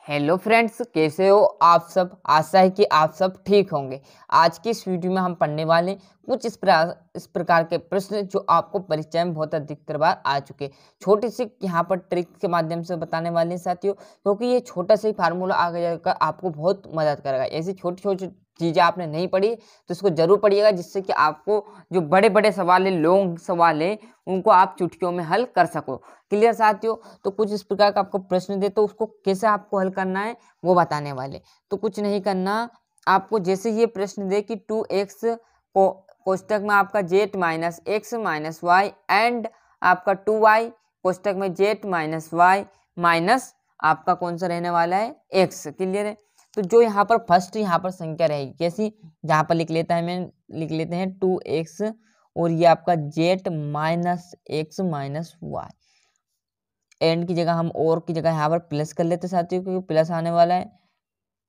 Hello friends, कैसे हो आप सब। आशा है कि आप सब ठीक होंगे। आज की इस वीडियो में हम पढ़ने वाले कुछ इस प्रकार के प्रश्न जो आपको परीक्षा में बहुत अधिकतर बार आ चुके। छोटी सी यहाँ पर ट्रिक के माध्यम से बताने वाले हैं साथियों, क्योंकि ये छोटा सा ही फार्मूला आगे जाकर आपको बहुत मदद करेगा। ऐसी छोटी छोटी चीज़ें आपने नहीं पढ़ी तो इसको जरूर पढ़िएगा, जिससे कि आपको जो बड़े बड़े सवाल है, लॉन्ग सवाल है, उनको आप चुटकियों में हल कर सको। क्लियर साथियों। तो कुछ इस प्रकार का आपको प्रश्न दे तो उसको कैसे आपको हल करना है वो बताने वाले। तो कुछ नहीं करना, आपको जैसे ये प्रश्न दे कि 2x को कोष्टक में आपका z minus X minus Y and आपका 2y कोष्टक में z माइनस वाई माइनस आपका कौन सा रहने वाला है x। क्लियर है। तो जो यहाँ पर फर्स्ट यहाँ पर संख्या रहेगी कैसी, जहाँ पर लिख लेता है मैं लिख लेते हैं 2x और ये आपका z minus X minus Y, and की जगह हम और की जगह यहाँ पर प्लस कर लेते साथियों, क्योंकि प्लस आने वाला है।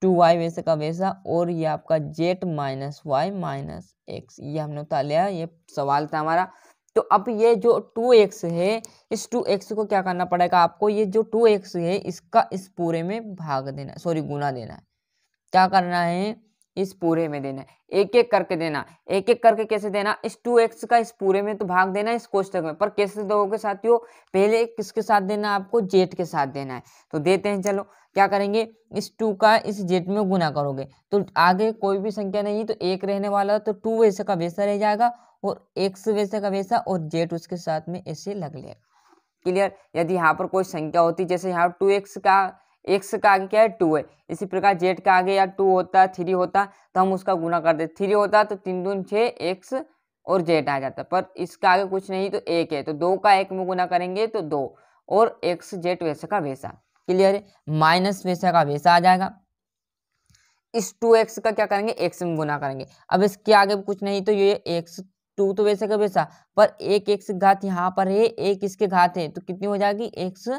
2y वैसे का वैसा और ये आपका z minus Y minus X, ये हमने उतार लिया। ये सवाल था हमारा। तो अब ये जो 2x है, इस 2x को क्या करना पड़ेगा आपको, ये जो 2x है इसका इस पूरे में भाग देना, सॉरी गुना देना है। क्या करना है, इस पूरे में देना है, एक एक करके देना। एक एक करके कैसे देना, इस 2x का इस पूरे में तो भाग देना है इस कोष्टक में, पर कैसे दोगे साथियों, पहले किसके साथ देना, आपको z के साथ देना है। तो देते हैं, चलो क्या करेंगे, इस 2 का इस z में गुना करोगे तो आगे कोई भी संख्या नहीं तो एक रहने वाला, तो 2 वैसे का वैसा रह जाएगा और x वैसे का वैसा और z उसके साथ में ऐसे लग लेगा। क्लियर। यदि यहाँ पर कोई संख्या होती, जैसे यहाँ 2x का x का आगे क्या है 2 है, इसी प्रकार z का आगे या 2 होता 3 होता तो हम उसका गुना कर देते, 3 होता तो 3 दूनी 6 x और z आ जाता, पर इसका आगे कुछ नहीं तो 1 है, तो 2 का 1 में गुना करेंगे तो 2 और x z वैसा का वैसा। क्लियर है। माइनस वैसा का वैसा आ जाएगा। इस 2x का क्या करेंगे, x में गुना करेंगे। अब इसके आगे कुछ नहीं तो ये x 2 तो वैसे का वैसा, पर एक x घात यहाँ पर है, एक इसके घात है, तो कितनी हो जाएगी x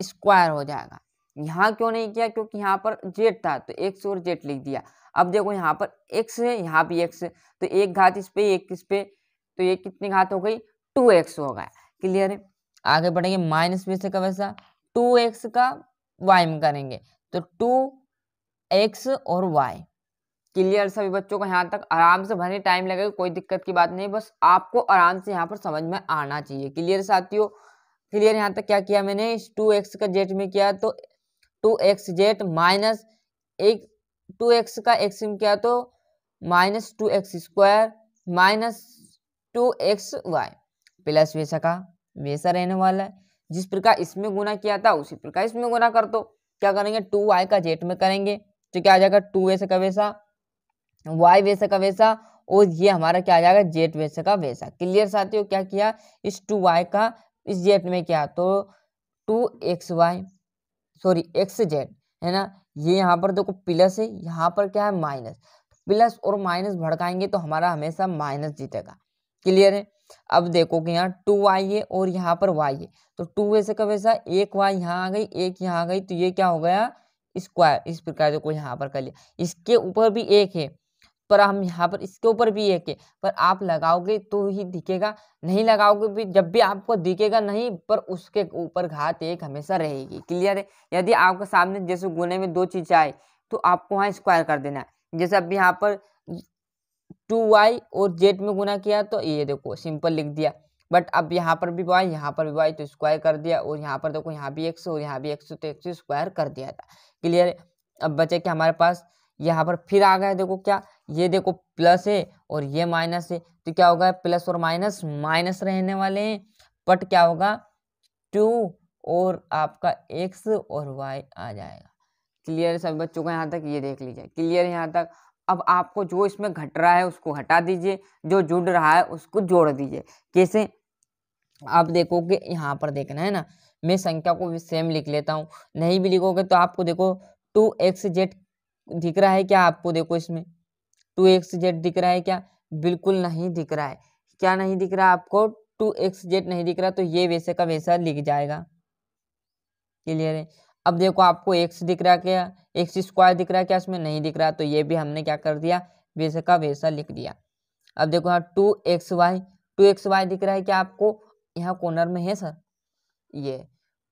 स्क्वायर हो जाएगा। यहाँ क्यों नहीं किया, क्योंकि यहाँ पर z था तो x और z लिख दिया। अब देखो यहाँ पर x है, यहाँ भी x है, तो एक घात इस पे एक इस पे, तो ये कितनी घात हो गई 2x हो गया। क्लियर है। आगे बढ़ेंगे, माइनस वैसे का वैसा 2x का y में करेंगे तो 2x और y। क्लियर सभी बच्चों को, यहाँ तक आराम से भरने टाइम लगेगा, कोई दिक्कत की बात नहीं, बस आपको आराम से यहाँ पर समझ में आना चाहिए। क्लियर साथियों। क्लियर। यहाँ तक क्या किया मैंने, इस 2x का z में किया तो 2xz माइनस एक 2x का x में किया तो minus 2x square minus 2xy plus वैसा का वैसा रहने वाला है। जिस प्रकार इसमें गुना किया था उसी प्रकार इसमें गुना कर दो। क्या करेंगे, 2y का z में करेंगे तो क्या आ जाएगा 2 वैसे का वैसा, y वैसे का वैसा, और ये हमारा क्या आ जाएगा z वैसे का वैसा। क्लियर साथियों। क्या किया, इस 2y का इस z में किया तो 2xy सॉरी xz है ना, ये यहाँ पर देखो प्लस है, यहाँ पर क्या है माइनस, प्लस और माइनस भड़काएंगे तो हमारा हमेशा माइनस जीतेगा। क्लियर है। अब देखो कि यहाँ 2y है और यहाँ पर y है, तो 2 वैसे का वैसा, एक y यहाँ आ गई एक यहाँ आ गई, तो ये क्या हो गया स्क्वायर। इस प्रकार देखो यहाँ पर कर लिया, इसके ऊपर भी एक है पर हम यहाँ पर इसके ऊपर भी एक है, पर आप लगाओगे तो ही दिखेगा, नहीं लगाओगे भी जब भी आपको दिखेगा नहीं, पर उसके ऊपर घात एक हमेशा रहेगी। क्लियर है। यदि आपके सामने जैसे गुने में दो चीज आए तो आपको वहाँ स्क्वायर कर देना है। जैसे अब यहाँ पर 2y और z में गुना किया तो ये देखो सिंपल लिख दिया, बट अब यहाँ पर भी y यहाँ पर भी y तो स्क्वायर कर दिया, और यहाँ पर देखो यहाँ भी x और यहाँ भी x तो x स्क्वायर कर दिया था। क्लियर है। अब बचे कि हमारे पास यहाँ पर फिर आ गया, देखो क्या, ये देखो प्लस है और ये माइनस है, तो क्या होगा प्लस और माइनस माइनस रहने वाले हैं, बट क्या होगा 2 और आपका x और y आ जाएगा। क्लियर सभी बच्चों को, यहाँ तक ये देख लीजिए। क्लियर यहाँ तक। अब आपको जो इसमें घट रहा है उसको हटा दीजिए, जो जुड़ रहा है उसको जोड़ दीजिए। कैसे, आप देखोगे यहाँ पर देखना है ना, मैं संख्या को भी सेम लिख लेता हूँ, नहीं भी लिखोगे तो आपको देखो 2xz दिख रहा है क्या, आपको देखो इसमें 2xz दिख रहा है क्या, बिल्कुल नहीं दिख रहा है। क्या नहीं दिख रहा आपको, 2xz नहीं दिख रहा, तो ये वैसे का वैसा लिख जाएगा। क्लियर है। अब देखो आपको x दिख रहा क्या, एक्स स्क्वायर दिख रहा है क्या, इसमें नहीं दिख रहा, तो ये भी हमने क्या कर दिया वैसे का वैसा लिख दिया। अब देखो यहाँ 2xy दिख रहा है क्या आपको, यहाँ कॉर्नर में है सर, ये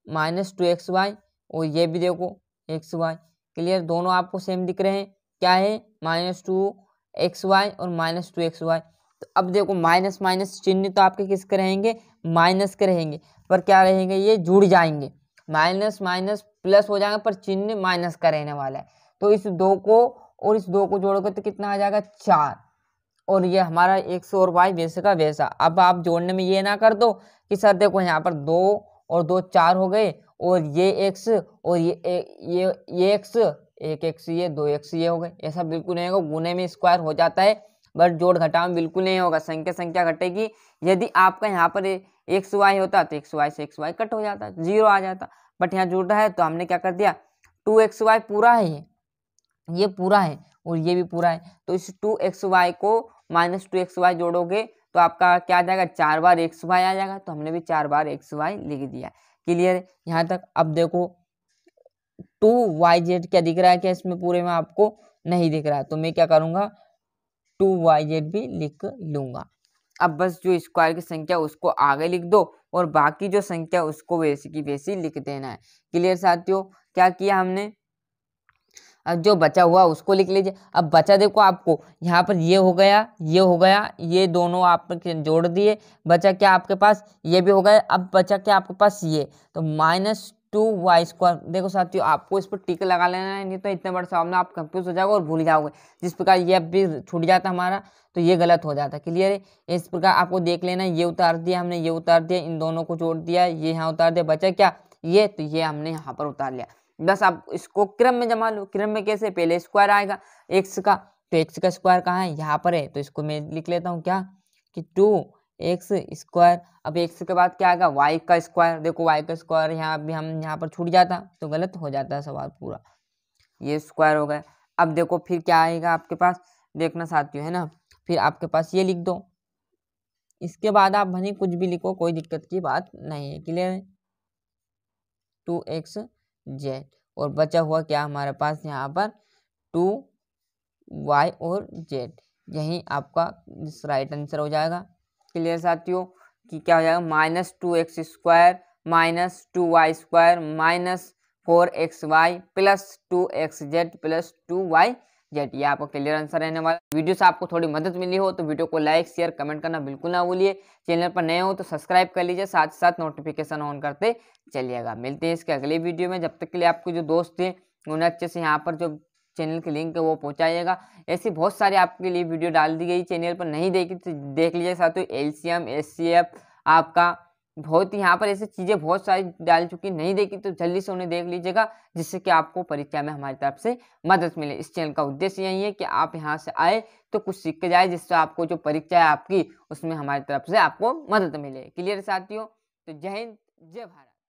-2xy, और ये भी देखो XY। क्लियर, दोनों आपको सेम दिख रहे हैं, क्या है -2XY और -2XY। तो अब देखो माइनस माइनस चिन्ह तो आपके किसके रहेंगे, माइनस के रहेंगे, पर क्या रहेंगे, ये जुड़ जाएंगे, माइनस माइनस प्लस हो जाएगा पर चिन्ह माइनस का रहने वाला है। तो इस 2 को और इस 2 को जोड़ोगे तो कितना आ जाएगा 4, और ये हमारा x और y वैसे का वैसा। अब आप जोड़ने में ये ना कर दो कि सर देखो यहाँ पर 2 और 2 4 हो गए, और ये x और ये x, एक x ये 2x ये हो गए, ऐसा बिल्कुल नहीं होगा। गुने में स्क्वायर हो जाता है बट जोड़ घटाव में बिल्कुल नहीं होगा, संख्या संख्या घटेगी। यदि आपका यहाँ पर एक्स वाई होता तो एक्स वाई से एक्स वाई कट हो जाता, 0 आ जाता, बट यहाँ जुड़ रहा है तो हमने क्या कर दिया, 2xy पूरा है, ये पूरा है और ये भी पूरा है, तो इस 2xy को -2xy जोड़ोगे तो आपका क्या आ जाएगा, 4 बार xy आ जाएगा। तो हमने भी 4 बार xy लिख दिया। क्लियर यहाँ तक। अब देखो 2yz क्या दिख रहा है, क्या इसमें पूरे में आपको नहीं दिख रहा है, तो मैं क्या करूँगा 2yz भी लिख लूँगा। अब बस जो स्क्वायर की संख्या उसको आगे लिख दो और बाकी जो संख्या उसको वैसी की वैसी लिख देना है। क्लियर साथियों, क्या किया हमने, अब जो बचा हुआ उसको लिख लीजिए। अब बचा देखो आपको यहाँ पर ये हो गया, ये हो गया, ये दोनों आप जोड़ दिए, बचा क्या आपके पास, ये भी हो गया। अब बचा क्या आपके पास ये, तो -2y²। देखो साथियों आपको इस पर टिक लगा लेना है, नहीं तो इतने बड़े सामने आप कंफ्यूज हो जाओगे और भूल जाओगे। जिस प्रकार ये अब भी छूट जाता हमारा तो ये गलत हो जाता। क्लियर है, इस प्रकार आपको देख लेना, ये उतार दिया हमने, ये उतार दिया, इन दोनों को जोड़ दिया, ये यहाँ उतार दिया, बचा क्या ये, तो ये हमने यहाँ पर उतार लिया। बस आप इसको क्रम में जमा लो। क्रम में कैसे, पहले स्क्वायर आएगा x का, तो x का स्क्वायर कहाँ है, यहाँ पर है, तो इसको मैं लिख लेता हूँ क्या कि 2x²। अब x के बाद क्या आएगा, y का स्क्वायर। देखो y का स्क्वायर यहाँ भी हम यहाँ पर छूट जाता तो गलत हो जाता है सवाल पूरा, ये स्क्वायर हो गया। अब देखो फिर क्या आएगा आपके पास, देखना साथियों है ना, फिर आपके पास ये लिख दो। इसके बाद आप भले कुछ भी लिखो, कोई दिक्कत की बात नहीं है। क्लियर है, 2xz, और बचा हुआ क्या हमारे पास यहाँ पर 2y और z, यही आपका राइट आंसर हो जाएगा। क्लियर साथियों, कि क्या हो जाएगा, -2x² -2y² -4xy +2xz +2yz, ये आपका क्लियर आंसर रहने वाला। वीडियो से आपको थोड़ी मदद मिली हो तो वीडियो को लाइक शेयर कमेंट करना बिल्कुल ना भूलिए। चैनल पर नए हो तो सब्सक्राइब कर लीजिए, साथ ही साथ नोटिफिकेशन ऑन करते चलिएगा। मिलते हैं इसके अगले वीडियो में, जब तक के लिए आपके जो दोस्त हैं उन्हें अच्छे से यहाँ पर जो चैनल की लिंक है वो पहुँचाइएगा। ऐसी बहुत सारी आपके लिए वीडियो डाल दी गई, चैनल पर नहीं देखी तो देख लीजिए साथियों। LCM SCF आपका बहुत यहाँ पर ऐसी चीज़ें बहुत सारी डाल चुकी, नहीं देखी तो जल्दी से उन्हें देख लीजिएगा, जिससे कि आपको परीक्षा में हमारी तरफ से मदद मिले। इस चैनल का उद्देश्य यही है कि आप यहाँ से आए तो कुछ सीख के जाए, जिससे आपको जो परीक्षा है आपकी उसमें हमारी तरफ से आपको मदद मिले। क्लियर साथियों, तो जय हिंद जय भारत।